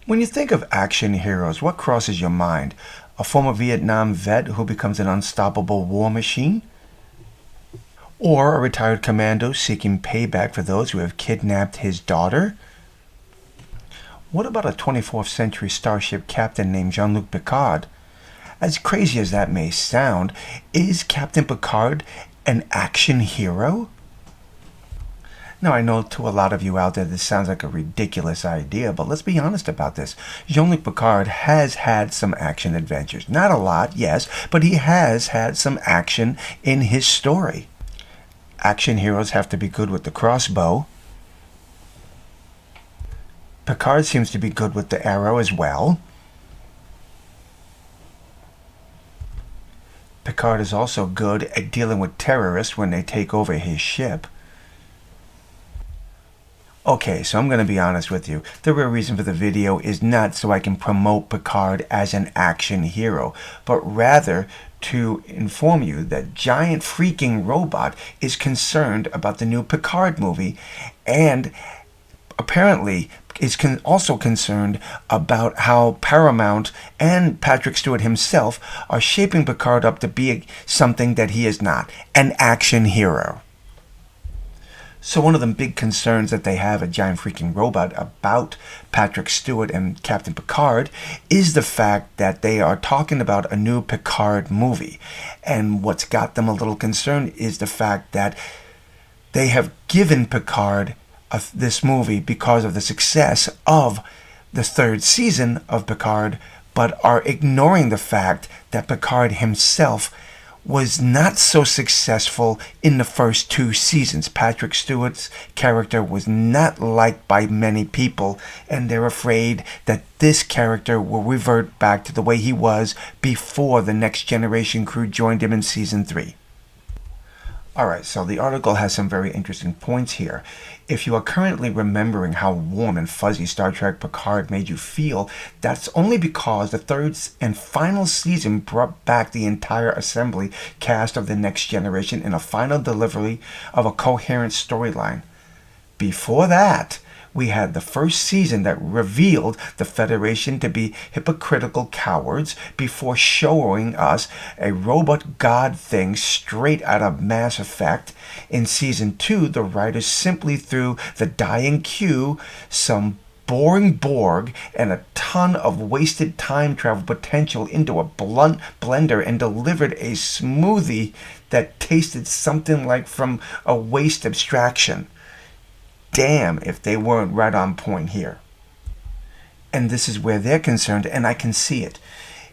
When you think of action heroes, what crosses your mind? A former Vietnam vet who becomes an unstoppable war machine? Or a retired commando seeking payback for those who have kidnapped his daughter? What about a 24th century starship captain named Jean-Luc Picard? As crazy as that may sound, is Captain Picard an action hero? Now, I know to a lot of you out there this sounds like a ridiculous idea, but let's be honest about this. Jean-Luc Picard has had some action adventures. Not a lot, yes, but he has had some action in his story. Action heroes have to be good with the crossbow. Picard seems to be good with the arrow as well. Picard is also good at dealing with terrorists when they take over his ship. Okay, so I'm going to be honest with you. The real reason for the video is not so I can promote Picard as an action hero, but rather to inform you that Giant Freaking Robot is concerned about the new Picard movie and apparently is also concerned about how Paramount and Patrick Stewart himself are shaping Picard up to be something that he is not, an action hero. So one of the big concerns that they have at Giant Freaking Robot about Patrick Stewart and Captain Picard is the fact that they are talking about a new Picard movie. And what's got them a little concerned is the fact that they have given Picard this movie because of the success of the third season of Picard, but are ignoring the fact that Picard himself was not so successful in the first two seasons. Patrick Stewart's character was not liked by many people, and they're afraid that this character will revert back to the way he was before the Next Generation crew joined him in season 3. Alright, so the article has some very interesting points here. If you are currently remembering how warm and fuzzy Star Trek Picard made you feel, that's only because the third and final season brought back the entire assembly cast of the Next Generation in a final delivery of a coherent storyline. Before that, we had the first season that revealed the Federation to be hypocritical cowards before showing us a robot god thing straight out of Mass Effect. In season 2, the writers simply threw the dying Q, some boring Borg, and a ton of wasted time travel potential into a blunt blender and delivered a smoothie that tasted something like from a waste abstraction. Damn if they weren't right on point here. And this is where they're concerned, and I can see it.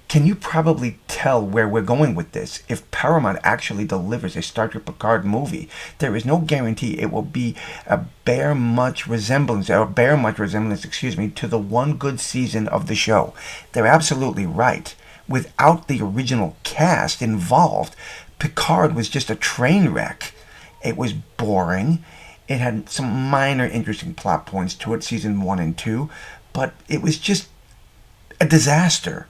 Can you probably tell where we're going with this? If Paramount actually delivers a Star Trek Picard movie, there is no guarantee it will be a bare much resemblance to the one good season of the show. They're absolutely right. Without the original cast involved, Picard was just a train wreck. It was boring. It had some minor interesting plot points to it, season 1 and 2, but it was just a disaster.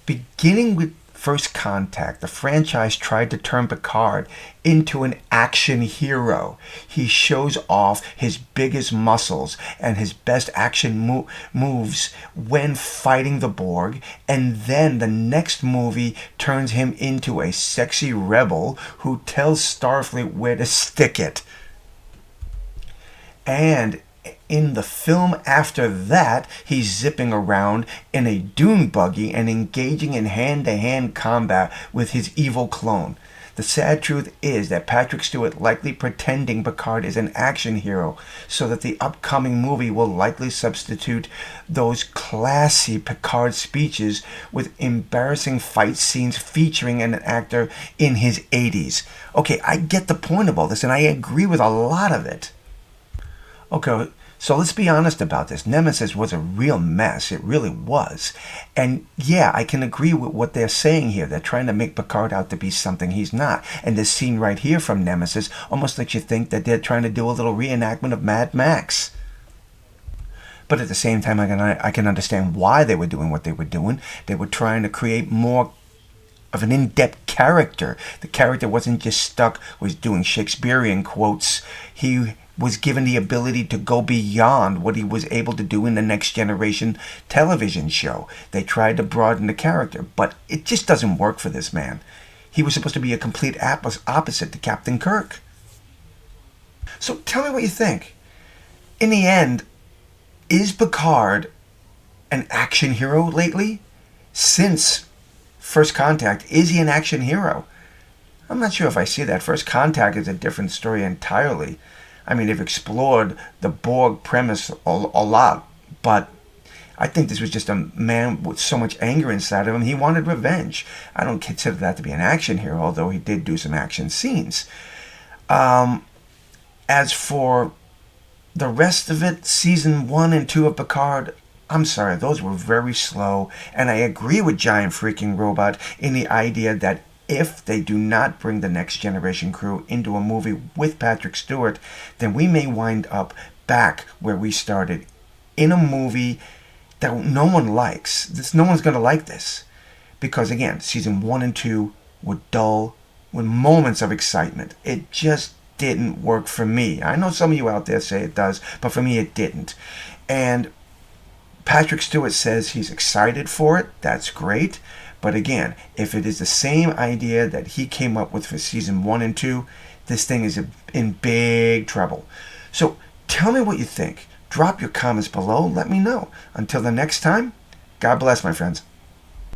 Beginning with First Contact, the franchise tried to turn Picard into an action hero. He shows off his biggest muscles and his best action moves when fighting the Borg, and then the next movie turns him into a sexy rebel who tells Starfleet where to stick it. And in the film after that, he's zipping around in a dune buggy and engaging in hand-to-hand combat with his evil clone. The sad truth is that Patrick Stewart likely pretending Picard is an action hero so that the upcoming movie will likely substitute those classy Picard speeches with embarrassing fight scenes featuring an actor in his 80s. Okay, I get the point of all this, and I agree with a lot of it. Okay, so let's be honest about this. Nemesis was a real mess. It really was. And yeah, I can agree with what they're saying here. They're trying to make Picard out to be something he's not. And this scene right here from Nemesis almost makes you think that they're trying to do a little reenactment of Mad Max. But at the same time, I can understand why they were doing what they were doing. They were trying to create more of an in-depth character. The character wasn't just stuck with doing Shakespearean quotes. He was given the ability to go beyond what he was able to do in the Next Generation television show. They tried to broaden the character, but it just doesn't work for this man. He was supposed to be a complete opposite to Captain Kirk. So tell me what you think. In the end, is Picard an action hero lately? Since First Contact, is he an action hero? I'm not sure if I see that. First Contact is a different story entirely. I mean, they've explored the Borg premise a lot, but I think this was just a man with so much anger inside of him. He wanted revenge. I don't consider that to be an action hero, although he did do some action scenes. As for the rest of it, season 1 and 2 of Picard, I'm sorry, those were very slow. And I agree with Giant Freaking Robot in the idea that if they do not bring the Next Generation crew into a movie with Patrick Stewart, then we may wind up back where we started, in a movie that no one likes. No one's going to like this. Because again, season 1 and 2 were dull, with moments of excitement. It just didn't work for me. I know some of you out there say it does, but for me it didn't. And Patrick Stewart says he's excited for it. That's great. But again, if it is the same idea that he came up with for season 1 and 2, this thing is in big trouble. So tell me what you think. Drop your comments below. Let me know. Until the next time, God bless, my friends.